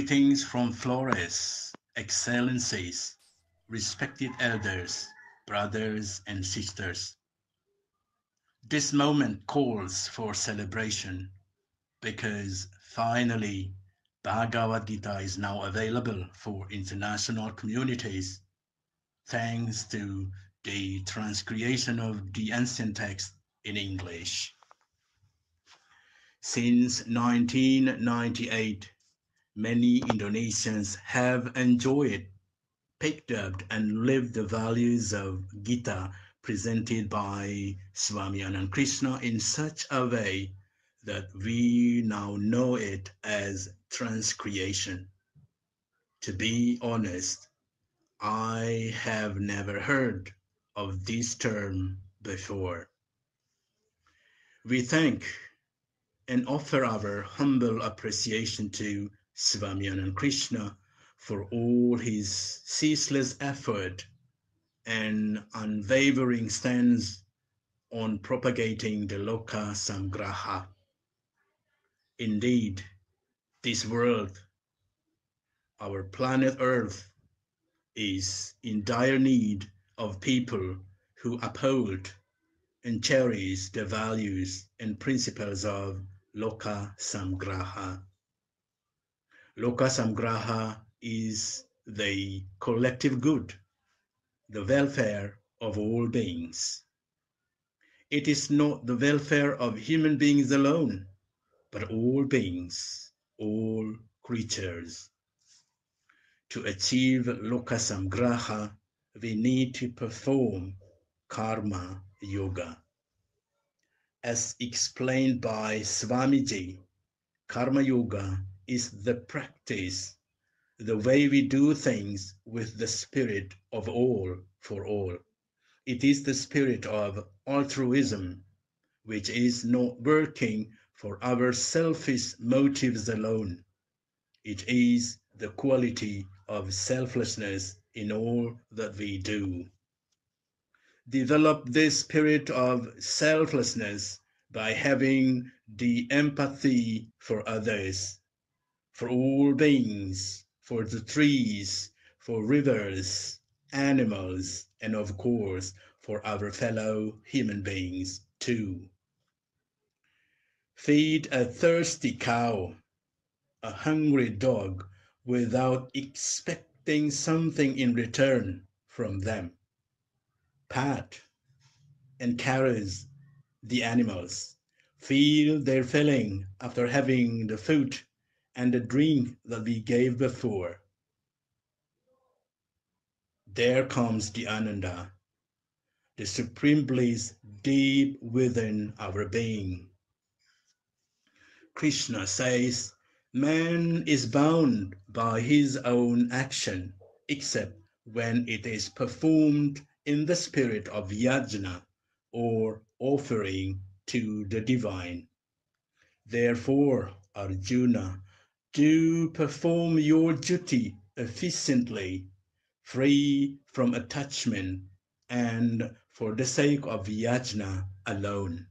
Greetings from Flores, Excellencies, respected elders, brothers and sisters. This moment calls for celebration because finally Bhagavad Gita is now available for international communities thanks to the transcreation of the ancient text in English. Since 1998, many Indonesians have enjoyed, picked up, and lived the values of Gita presented by Swami Anand Krishna in such a way that we now know it as transcreation. To be honest, I have never heard of this term before. We thank and offer our humble appreciation to Swami Anand Krishna for all his ceaseless effort and unwavering stance on propagating the Loka Samgraha. Indeed, this world, our planet Earth, is in dire need of people who uphold and cherish the values and principles of Loka Samgraha. Loka Samgraha is the collective good, the welfare of all beings. It is not the welfare of human beings alone, but all beings, all creatures. To achieve Loka Samgraha, we need to perform Karma Yoga. As explained by Swamiji, Karma Yoga is the practice, the way we do things with the spirit of all for all. It is the spirit of altruism, which is not working for our selfish motives alone. It is the quality of selflessness in all that we do. Develop this spirit of selflessness by having the empathy for others, for all beings, for the trees, for rivers, animals, and of course, for our fellow human beings too. Feed a thirsty cow, a hungry dog, without expecting something in return from them. Pat and caress the animals. Feel their filling after having the food and the drink that we gave before. There comes the Ananda, the supreme bliss deep within our being. Krishna says, man is bound by his own action, except when it is performed in the spirit of yajna, or offering to the divine. Therefore, Arjuna, do perform your duty efficiently, free from attachment, and for the sake of yajna alone.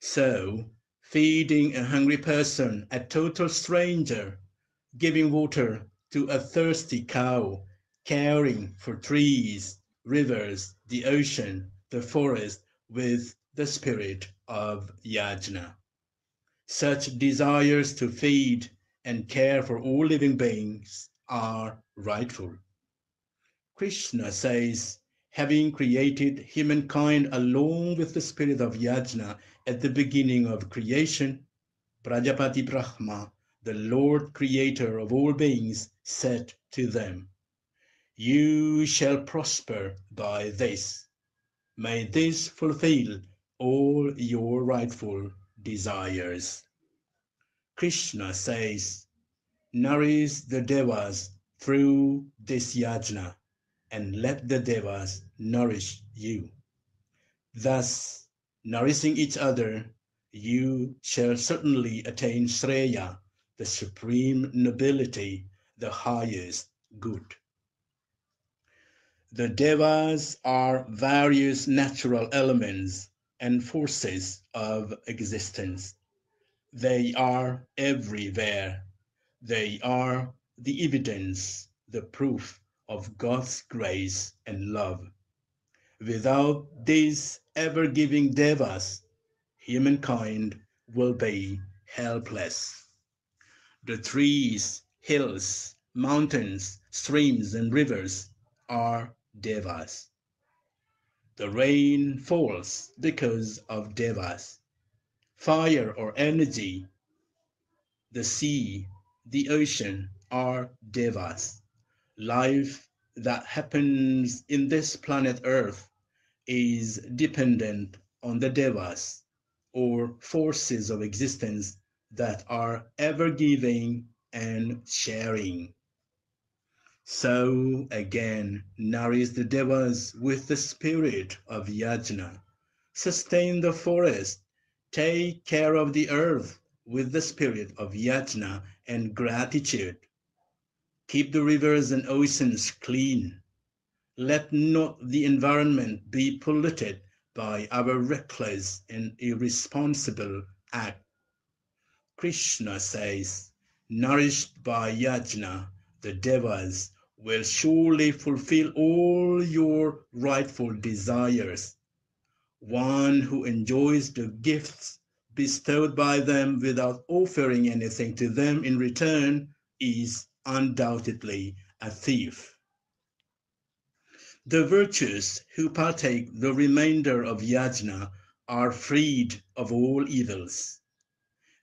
So, feeding a hungry person, a total stranger, giving water to a thirsty cow, caring for trees, rivers, the ocean, the forest with the spirit of yajna. Such desires to feed and care for all living beings are rightful. Krishna says, having created humankind along with the spirit of yajna at the beginning of creation, Prajapati Brahma, the Lord Creator of all beings, said to them, you shall prosper by this. May this fulfill all your rightful desires. Krishna says, nourish the devas through this yajna, and let the devas nourish you. Thus, nourishing each other, you shall certainly attain Shreya, the supreme nobility, the highest good. The devas are various natural elements and forces of existence. They are everywhere. They are the evidence, the proof of God's grace and love. Without these ever-giving devas, humankind will be helpless. The trees, hills, mountains, streams, and rivers are devas. The rain falls because of devas. Fire or energy, the sea, the ocean are devas. Life that happens in this planet Earth is dependent on the devas, or forces of existence that are ever giving and sharing. So again, nourish the devas with the spirit of yajna. Sustain the forest. Take care of the earth with the spirit of yajna and gratitude. Keep the rivers and oceans clean. Let not the environment be polluted by our reckless and irresponsible act. Krishna says, nourished by yajna, the devas will surely fulfill all your rightful desires. One who enjoys the gifts bestowed by them without offering anything to them in return is undoubtedly a thief. The virtuous who partake the remainder of yajna are freed of all evils,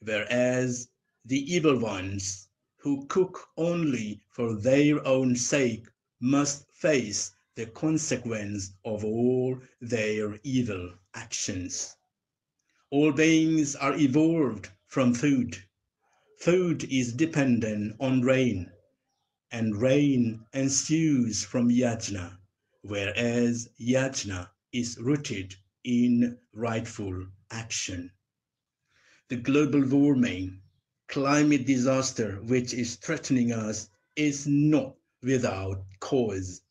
whereas the evil ones who cook only for their own sake must face the consequence of all their evil actions. All beings are evolved from food. Food is dependent on rain, and rain ensues from yajna, whereas yajna is rooted in rightful action. The global warming, climate disaster which is threatening us is not without cause.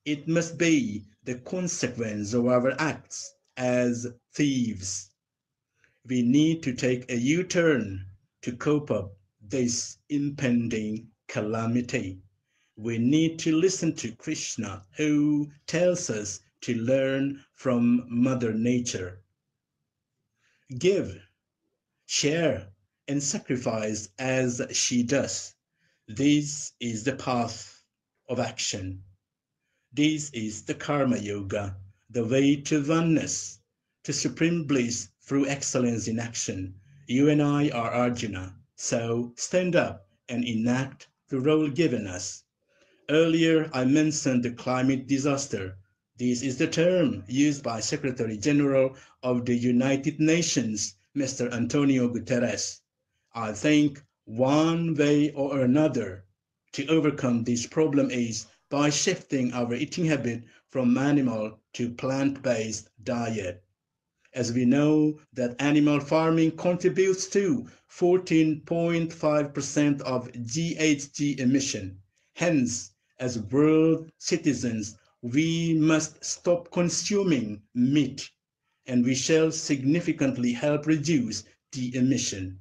It must be the consequence of our acts as thieves. We need to take a U-turn to cope up this impending calamity. We need to listen to Krishna, who tells us to learn from Mother Nature. Give, share, and sacrifice as she does. This is the path of action. This is the Karma Yoga, the way to oneness, to supreme bliss through excellence in action. You and I are Arjuna, so stand up and enact the role given us. Earlier, I mentioned the climate disaster. This is the term used by Secretary General of the United Nations, Mr. Antonio Guterres. I think one way or another to overcome this problem is by shifting our eating habit from animal to plant-based diet. As we know that animal farming contributes to 14.5% of GHG emission. Hence, as world citizens, we must stop consuming meat, and we shall significantly help reduce the emission.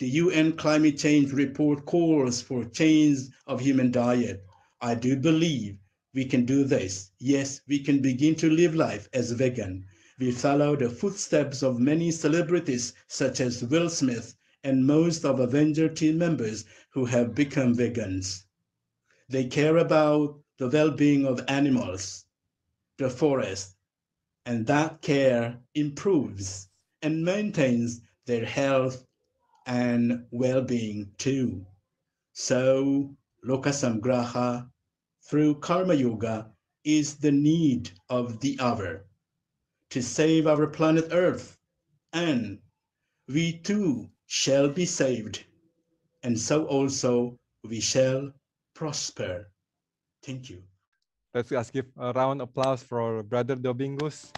The UN climate change report calls for change of human diet. I do believe we can do this. Yes, we can begin to live life as vegan. We follow the footsteps of many celebrities such as Will Smith and most of Avenger team members who have become vegans. They care about the well-being of animals, the forest, and that care improves and maintains their health and well-being too. So, Lokasamgraha through Karma Yoga is the need of the hour to save our planet Earth, and we too shall be saved, and so also we shall prosper. Thank you. Let's give a round of applause for Brother Dominggus.